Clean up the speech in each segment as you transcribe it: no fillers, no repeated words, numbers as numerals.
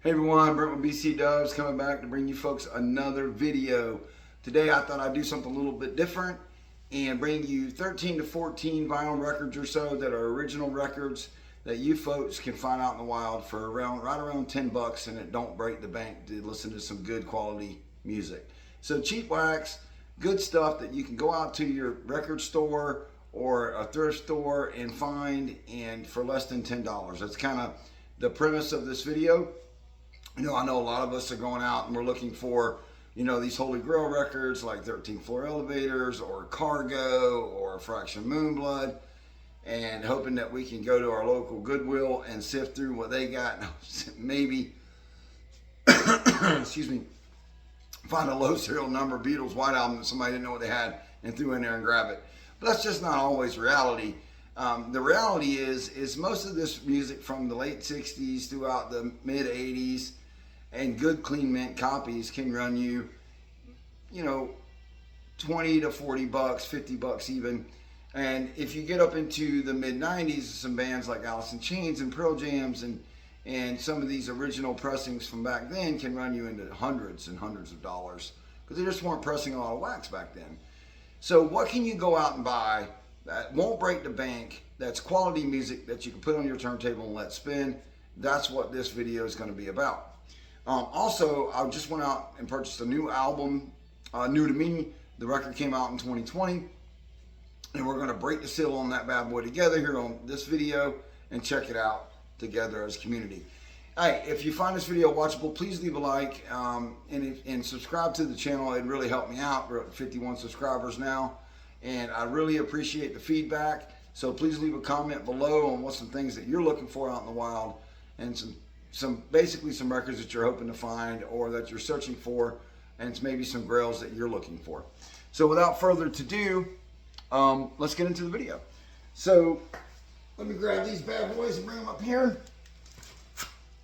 Hey everyone, Brent with BC Dubs coming back to bring you folks another video. Today I thought I'd do something a little bit different and bring you 13 to 14 vinyl records or so that are original records that you folks can find out in the wild for right around 10 bucks, and it don't break the bank to listen to some good quality music. So cheap wax, good stuff that you can go out to your record store or a thrift store and find, and for less than $10. That's kind of the premise of this video. I know a lot of us are going out and we're looking for, these Holy Grail records like 13th Floor Elevators or Cargo or Fraction Moonblood, and hoping that we can go to our local Goodwill and sift through what they got. Maybe, excuse me, find a low serial number Beatles White Album that somebody didn't know what they had and threw in there and grab it. But that's just not always reality. The reality is most of this music from the late 60s throughout the mid 80s and good clean mint copies can run you, 20 to 40 bucks, 50 bucks even. And if you get up into the mid 90s, some bands like Alice in Chains and Pearl Jams and some of these original pressings from back then can run you into hundreds and hundreds of dollars because they just weren't pressing a lot of wax back then. So what can you go out and buy that won't break the bank, that's quality music that you can put on your turntable and let spin? That's what this video is going to be about. Also, I just went out and purchased a new album, new to me. The record came out in 2020, and we're going to break the seal on that bad boy together here on this video and check it out together as a community. Hey, if you find this video watchable, please leave a like and subscribe to the channel. It'd really help me out. We're at 51 subscribers now, and I really appreciate the feedback. So please leave a comment below on what's some things that you're looking for out in the wild, and basically some records that you're hoping to find or that you're searching for, and it's maybe some grails that you're looking for. So without further ado, let's get into the video. So let me grab these bad boys and bring them up here.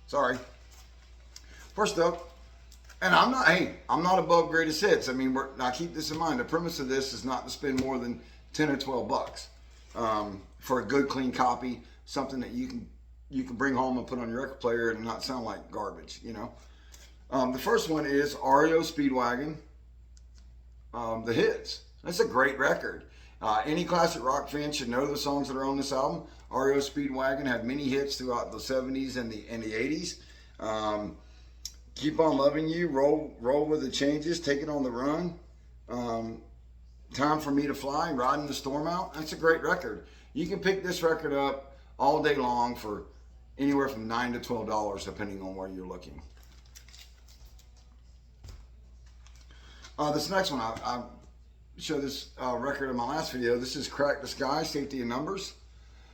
Sorry. First up, and I'm not above greatest hits. I mean, now keep this in mind. The premise of this is not to spend more than 10 or 12 bucks for a good clean copy, something that you can bring home and put on your record player and not sound like garbage, The first one is REO Speedwagon, The Hits. That's a great record. Any classic rock fan should know the songs that are on this album. REO Speedwagon had many hits throughout the 70s and the 80s. Keep on Loving You, Roll with the Changes, Take It on the Run, Time for Me to Fly, Riding the Storm Out. That's a great record. You can pick this record up all day long for anywhere from $9 to $12 depending on where you're looking. This next one, I showed this record in my last video. This is Crack the Skye, Safety in Numbers.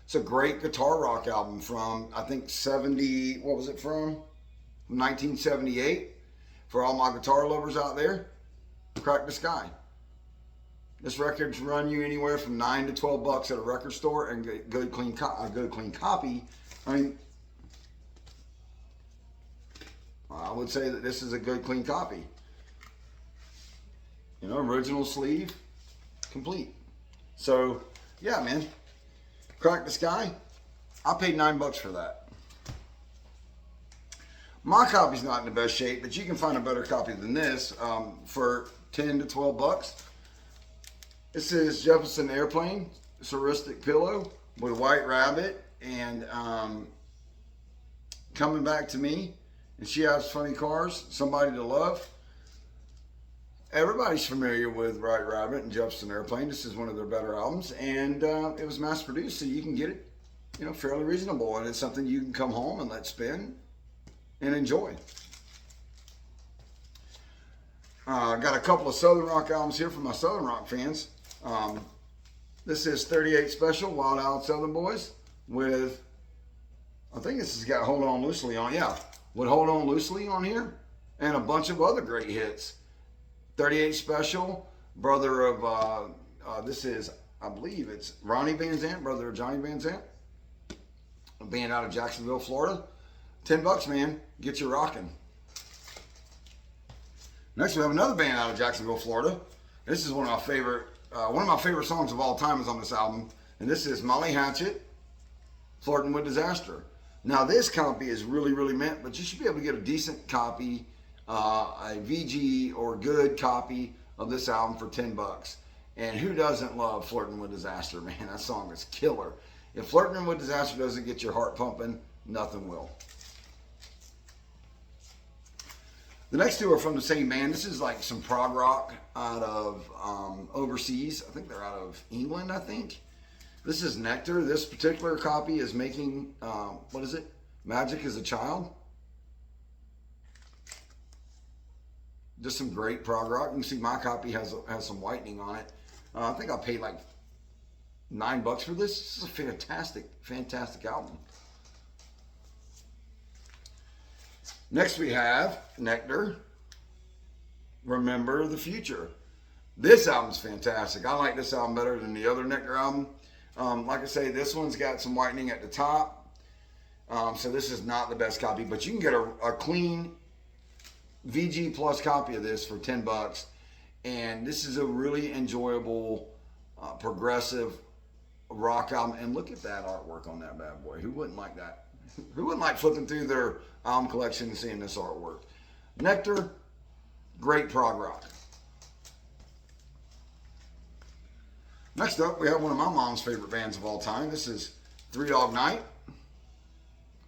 It's a great guitar rock album from, I think, 1978. For all my guitar lovers out there, Crack the Skye. This record's run you anywhere from 9 to 12 bucks at a record store, and a good clean copy. I mean, I would say that this is a good clean copy. Original sleeve, complete. So, yeah, man. Crack the Skye. I paid $9 for that. My copy's not in the best shape, but you can find a better copy than this for 10 to 12 bucks. This is Jefferson Airplane, Surrealistic Pillow with White Rabbit and Coming Back to Me, and She Has Funny Cars, Somebody to Love. Everybody's familiar with White Rabbit and Jefferson Airplane. This is one of their better albums, and it was mass produced, so you can get it, fairly reasonable, and it's something you can come home and let spin and enjoy. I got a couple of Southern Rock albums here for my Southern Rock fans. This is 38 Special, Wild Out Southern Boys, with, I think this has got Hold On Loosely on, yeah, with Hold On Loosely on here, and a bunch of other great hits. 38 Special, brother of, this is, I believe it's Ronnie Van Zant, brother of Johnny Van Zant, a band out of Jacksonville, Florida. 10 bucks, man, get you rocking. Next, we have another band out of Jacksonville, Florida. This is one of my favorite songs of all time is on this album, and this is Molly Hatchet, Flirting with Disaster. Now this copy is really, really mint, but you should be able to get a decent copy, a VG or good copy of this album for 10 bucks. And who doesn't love Flirting with Disaster, man? That song is killer. If Flirting with Disaster doesn't get your heart pumping, nothing will. The next two are from the same band. This is like some prog rock out of overseas. I think they're out of England, I think. This is Nectar. This particular copy is making, what is it? Magic as a Child. Just some great prog rock. You can see my copy has some whitening on it. I think I paid like $9 for this. This is a fantastic, fantastic album. Next we have Nectar, Remember the Future. This album's fantastic. I like this album better than the other Nectar album. Like I say, this one's got some whitening at the top. So this is not the best copy, but you can get a clean VG Plus copy of this for 10 bucks. And this is a really enjoyable, progressive rock album. And look at that artwork on that bad boy. Who wouldn't like that? Who wouldn't like flipping through their album collection and seeing this artwork? Nectar, great prog rock. Next up, we have one of my mom's favorite bands of all time. This is Three Dog Night,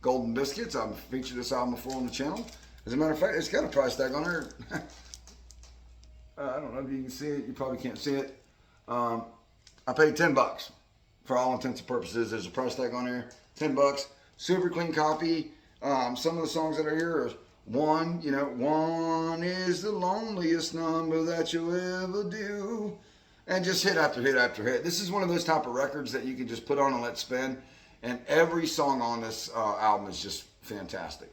Golden Biscuits. I've featured this album before on the channel. As a matter of fact, it's got a price tag on there. I don't know if you can see it. You probably can't see it. I paid 10 bucks for all intents and purposes. There's a price tag on there. 10 bucks. Super clean copy. Some of the songs that are here are one is the loneliest number that you'll ever do. And just hit after hit after hit. This is one of those type of records that you can just put on and let spin. And every song on this album is just fantastic.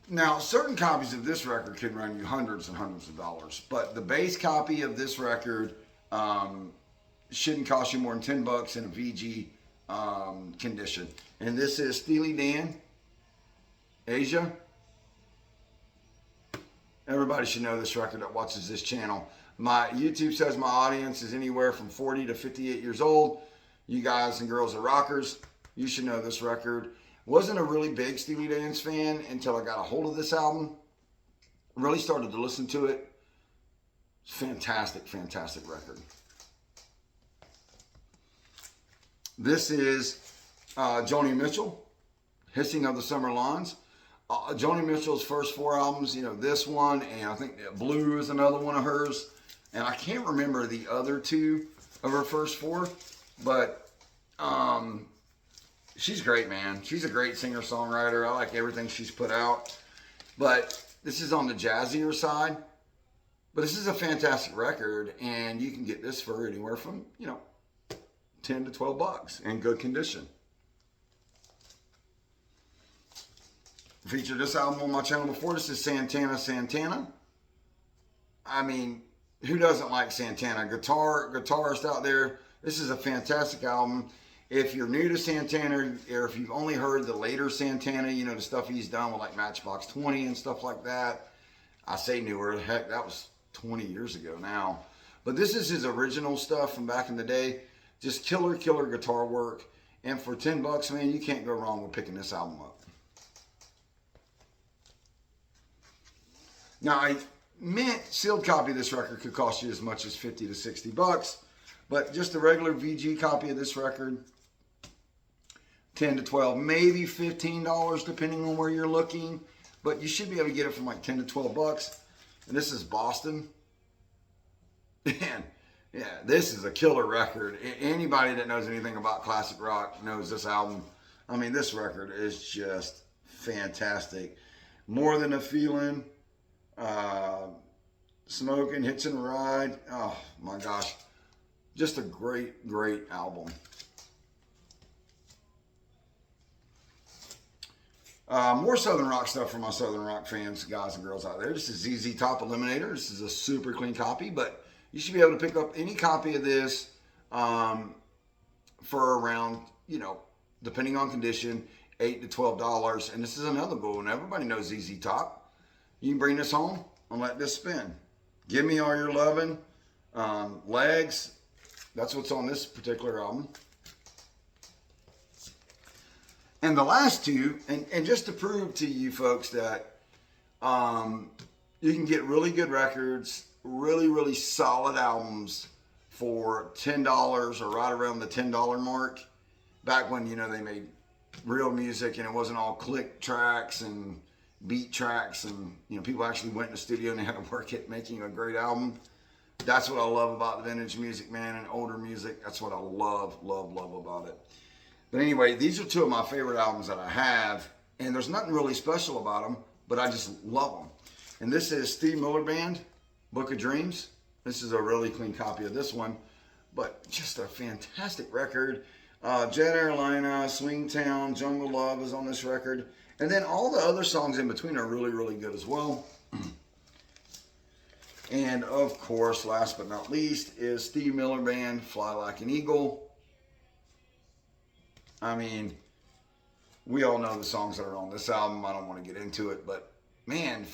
Now, certain copies of this record can run you hundreds and hundreds of dollars. But the base copy of this record shouldn't cost you more than 10 bucks in a VG condition. And this is Steely Dan, Asia. Everybody should know this record that watches this channel. My YouTube says my audience is anywhere from 40 to 58 years old. You guys and girls are rockers. You should know this record. Wasn't a really big Steely Dan fan until I got a hold of this album. Really started to listen to it. Fantastic, fantastic record. This is Joni Mitchell, Hissing of the Summer Lawns. Joni Mitchell's first 4 albums, this one, and I think Blue is another one of hers. And I can't remember the other 2 of her first 4, but she's great, man. She's a great singer-songwriter. I like everything she's put out. But this is on the jazzier side. But this is a fantastic record, and you can get this for anywhere from, 10 to 12 bucks in good condition. Featured this album on my channel before. This is Santana Santana. I mean, who doesn't like Santana? Guitarist out there. This is a fantastic album. If you're new to Santana, or if you've only heard the later Santana, the stuff he's done with like Matchbox 20 and stuff like that. I say newer. Heck, that was 20 years ago now. But this is his original stuff from back in the day. Just killer guitar work. And for 10 bucks, man, you can't go wrong with picking this album up. Now, a mint sealed copy of this record could cost you as much as 50 to 60 bucks. But just a regular VG copy of this record, 10 to 12, maybe $15 depending on where you're looking. But you should be able to get it from like 10 to 12 bucks. And this is Boston. Man, yeah, this is a killer record. Anybody that knows anything about classic rock knows this album. I mean, this record is just fantastic. More Than a Feeling, Smoking, Hitch and Ride. Oh my gosh. Just a great album. More Southern Rock stuff for my Southern Rock fans, guys and girls out there. This is ZZ Top Eliminator. This is a super clean copy, but you should be able to pick up any copy of this for around, depending on condition, $8 to $12. And this is another good one. Everybody knows ZZ Top. You can bring this home and let this spin. Give Me All Your Lovin', Legs. That's what's on this particular album. And the last two, and just to prove to you folks that you can get really good records, really, really solid albums for $10 or right around the $10 mark. Back when, you know, they made real music and it wasn't all click tracks and beat tracks, and, you know, people actually went in the studio and they had to work at making a great album. That's what I love about the vintage music, man, and older music. That's what I love, love, love about it. But anyway, these are two of my favorite albums that I have, and there's nothing really special about them, but I just love them. And this is Steve Miller Band, Book of Dreams. This is a really clean copy of this one, but just a fantastic record. Jet Airliner, Swing Town, Jungle Love is on this record. And then all the other songs in between are really, really good as well. And of course, last but not least, is Steve Miller Band, Fly Like an Eagle. I mean, we all know the songs that are on this album. I don't want to get into it, but man,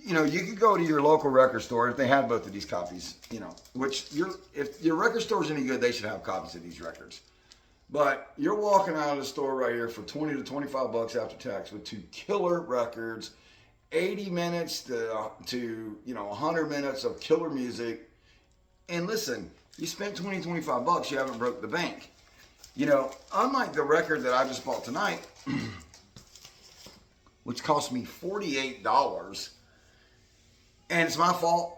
you know, you could go to your local record store if they had both of these copies, you know, which if your record store's any good, they should have copies of these records. But you're walking out of the store right here for 20 to 25 bucks after tax with two killer records, 80 minutes to you know, 100 minutes of killer music. And listen, you spent 20, 25 bucks, you haven't broke the bank. You know, unlike the record that I just bought tonight, which cost me $48, and it's my fault.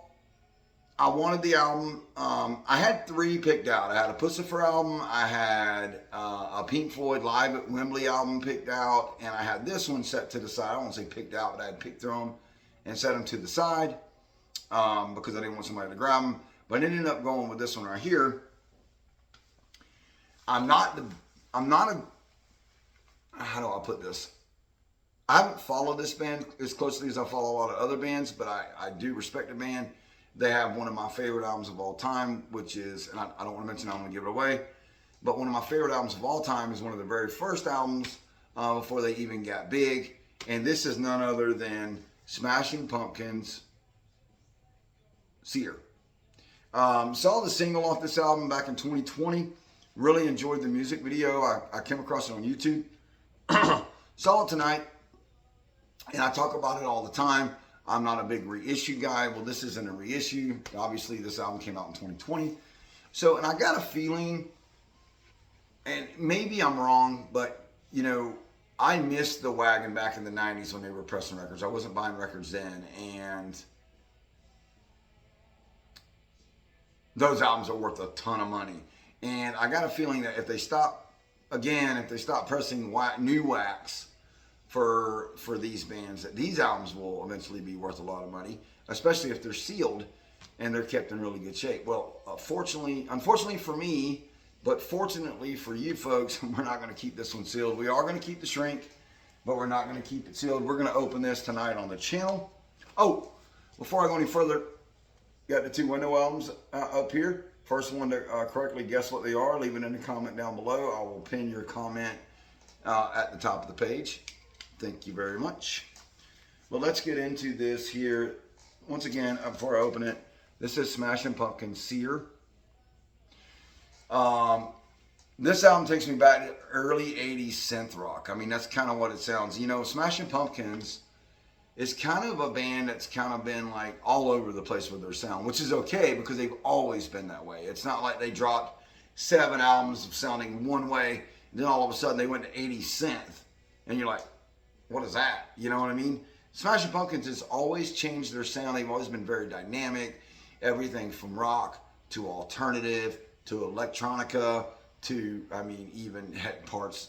I wanted the album. I had three picked out. I had a Puscifer album, I had a Pink Floyd Live at Wembley album picked out, and I had this one set to the side. I don't want to say picked out, but I had picked through them and set them to the side because I didn't want somebody to grab them. But I ended up going with this one right here. I'm not a, how do I put this? I haven't followed this band as closely as I follow a lot of other bands, but I do respect the band. They have one of my favorite albums of all time, which is, and I don't want to mention, I'm going to give it away, but one of my favorite albums of all time is one of the very first albums before they even got big, and this is none other than Smashing Pumpkins' Seer. Saw the single off this album back in 2020. Really enjoyed the music video. I came across it on YouTube. Saw it tonight, and I talk about it all the time. I'm not a big reissue guy. Well, this isn't a reissue. Obviously, this album came out in 2020. So, and I got a feeling, and maybe I'm wrong, but, you know, I missed the wagon back in the 90s when they were pressing records. I wasn't buying records then, and those albums are worth a ton of money. And I got a feeling that if they stop pressing new wax for these bands, that these albums will eventually be worth a lot of money, especially if they're sealed and they're kept in really good shape. Well, unfortunately for me, but fortunately for you folks, we're not going to keep this one sealed. We are going to keep the shrink, but we're not going to keep it sealed. We're going to open this tonight on the channel. Oh, before I go any further, got the two window albums up here. First one to correctly guess what they are, leave it in the comment down below. I will pin your comment at the top of the page. Thank you very much. Well, let's get into this here. Once again, before I open it, this is Smashing Pumpkins' Seer. This album takes me back to early 80s synth rock. I mean, that's kind of what it sounds. You know, Smashing Pumpkins is kind of a band that's kind of been like all over the place with their sound, which is okay because they've always been that way. It's not like they dropped 7 albums of sounding one way, and then all of a sudden they went to 80s synth, and you're like, what is that? You know what I mean? Smashing Pumpkins has always changed their sound. They've always been very dynamic. Everything from rock to alternative to electronica to, I mean, even parts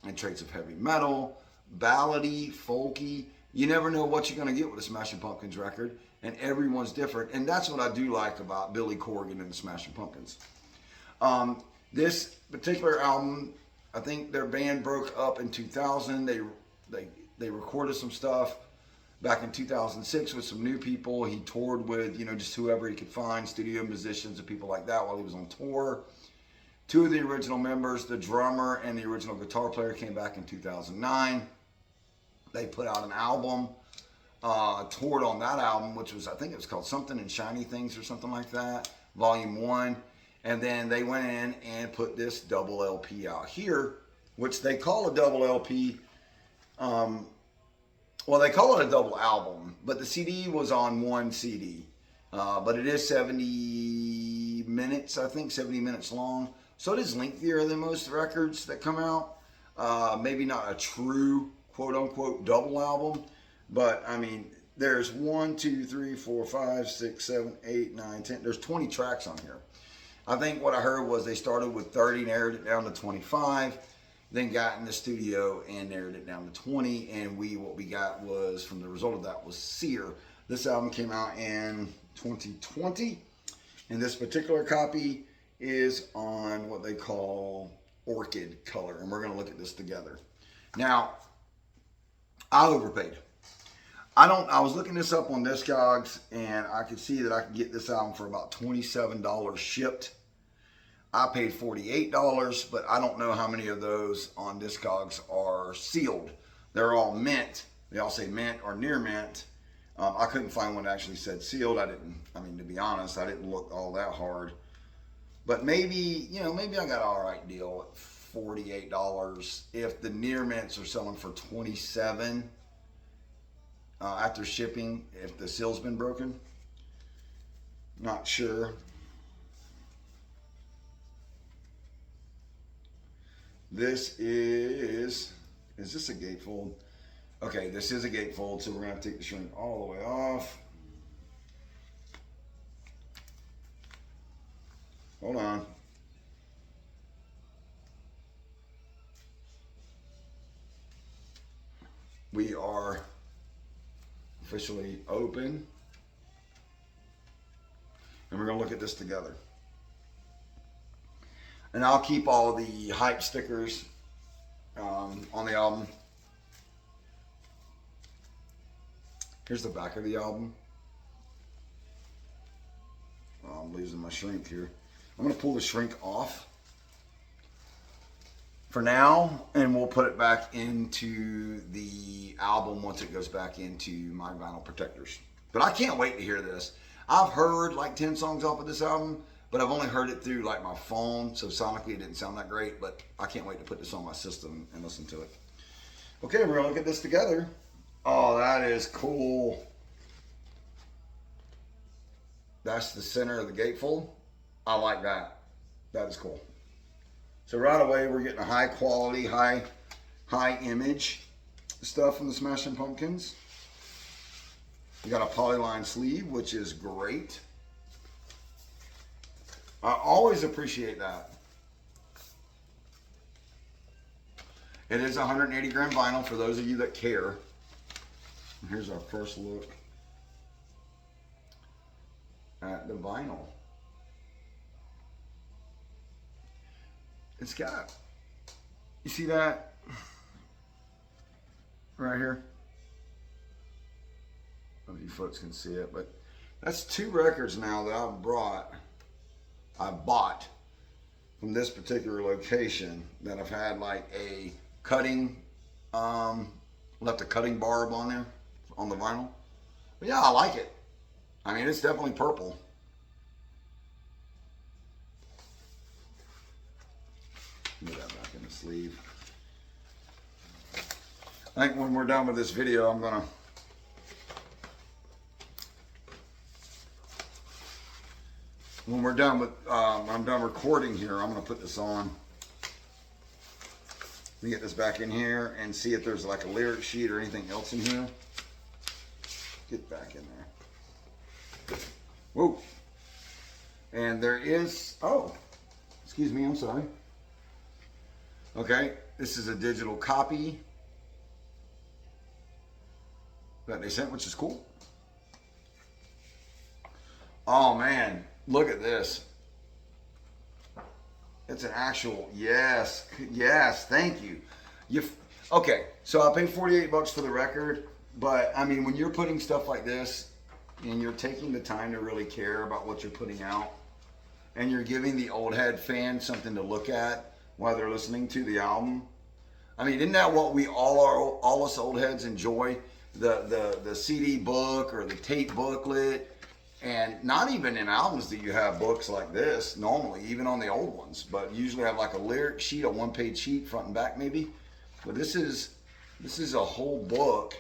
and traits of heavy metal, ballady, folky. You never know what you're going to get with a Smashing Pumpkins record, and everyone's different. And that's what I do like about Billy Corgan and the Smashing Pumpkins. This particular album, I think their band broke up in 2000. They recorded some stuff back in 2006 with some new people. He toured with, you know, just whoever he could find, studio musicians and people like that while he was on tour. 2 of the original members, the drummer and the original guitar player, came back in 2009. They put out an album, toured on that album, which was, I think it was called Something and Shiny Things or something like that, Volume 1. And then they went in and put this double LP out here, which they call a double LP. Well, they call it a double album, but the CD was on one CD. But it is 70 minutes, I think, 70 minutes long. So it is lengthier than most records that come out. Maybe not a true quote unquote double album, but I mean, there's 1, 2, 3, 4, 5, 6, 7, 8, 9, 10. There's 20 tracks on here. I think what I heard was they started with 30, narrowed it down to 25, then got in the studio and narrowed it down to 20. And what we got was, from the result of that, was Sear. This album came out in 2020, and this particular copy is on what they call orchid color, and we're going to look at this together. Now, I overpaid. I was looking this up on Discogs, and I could see that I could get this album for about $27 shipped. I paid $48, but I don't know how many of those on Discogs are sealed. They're all mint. They all say mint or near mint. I couldn't find one that actually said sealed. To be honest, I didn't look all that hard. But maybe I got an all right deal at $48. If the near mints are selling for $27 after shipping, if the seal's been broken, not sure. This is this a gatefold? Okay, this is a gatefold, so we're gonna have to take the shrink all the way off. Hold on. We are officially open, and we're gonna look at this together. And I'll keep all the hype stickers on the album. Here's the back of the album. Oh, I'm losing my shrink here. I'm going to pull the shrink off for now, and we'll put it back into the album once it goes back into my vinyl protectors. But I can't wait to hear this. I've heard like 10 songs off of this album, but I've only heard it through like my phone, so sonically it didn't sound that great, but I can't wait to put this on my system and listen to it. Okay, we're going to look at this together. Oh, that is cool. That's the center of the gatefold. I like that. That is cool. So right away, we're getting a high quality, high image stuff from the Smashing Pumpkins. You got a polyline sleeve, which is great. I always appreciate that. It is 180 gram vinyl for those of you that care. Here's our first look at the vinyl. It's got, you see that right here? I don't know if you folks can see it, but that's 2 records now that I bought from this particular location that I've had like a cutting, left a cutting barb on there on the vinyl. But yeah, I like it. I mean, it's definitely purple. Put that back in the sleeve. I think when we're done with this video, when I'm done recording here, I'm gonna put this on. Let me get this back in here and see if there's like a lyric sheet or anything else in here. Get back in there. Whoa. And there is, oh, excuse me, I'm sorry. Okay, this is a digital copy that they sent, which is cool. Oh man, look at this. It's an actual, yes, thank you. Okay, so I paid $48 for the record, but I mean, when you're putting stuff like this and you're taking the time to really care about what you're putting out, and you're giving the old head fan something to look at while they're listening to the album. I mean, isn't that what we all us old heads enjoy? The CD book or the tape booklet, And not even in albums do you have books like this normally, even on the old ones. But you usually have like a lyric sheet, a one-page sheet, front and back maybe. But this is a whole book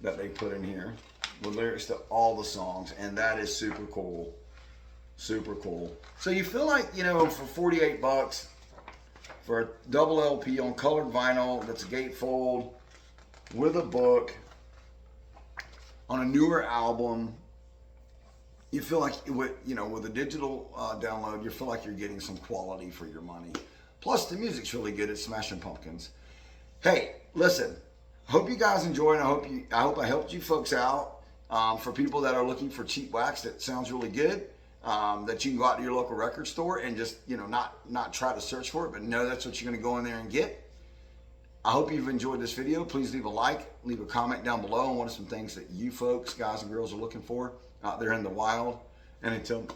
that they put in here with lyrics to all the songs, and that is super cool. Super cool. So you feel like, you know, for 48 bucks for a double LP on colored vinyl that's a gatefold with a book on a newer album, you feel like with a digital download, you feel like you're getting some quality for your money. Plus, the music's really good at Smashing Pumpkins. Hey, listen. Hope you guys enjoyed. I hope I helped you folks out. For people that are looking for cheap wax that sounds really good, that you can go out to your local record store and just not try to search for it, but know that's what you're going to go in there and get. I hope you've enjoyed this video. Please leave a like, leave a comment down below on what are some things that you folks, guys and girls, are looking for out there in the wild. And until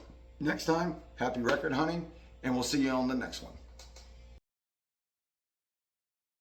next time, happy record hunting, and we'll see you on the next one.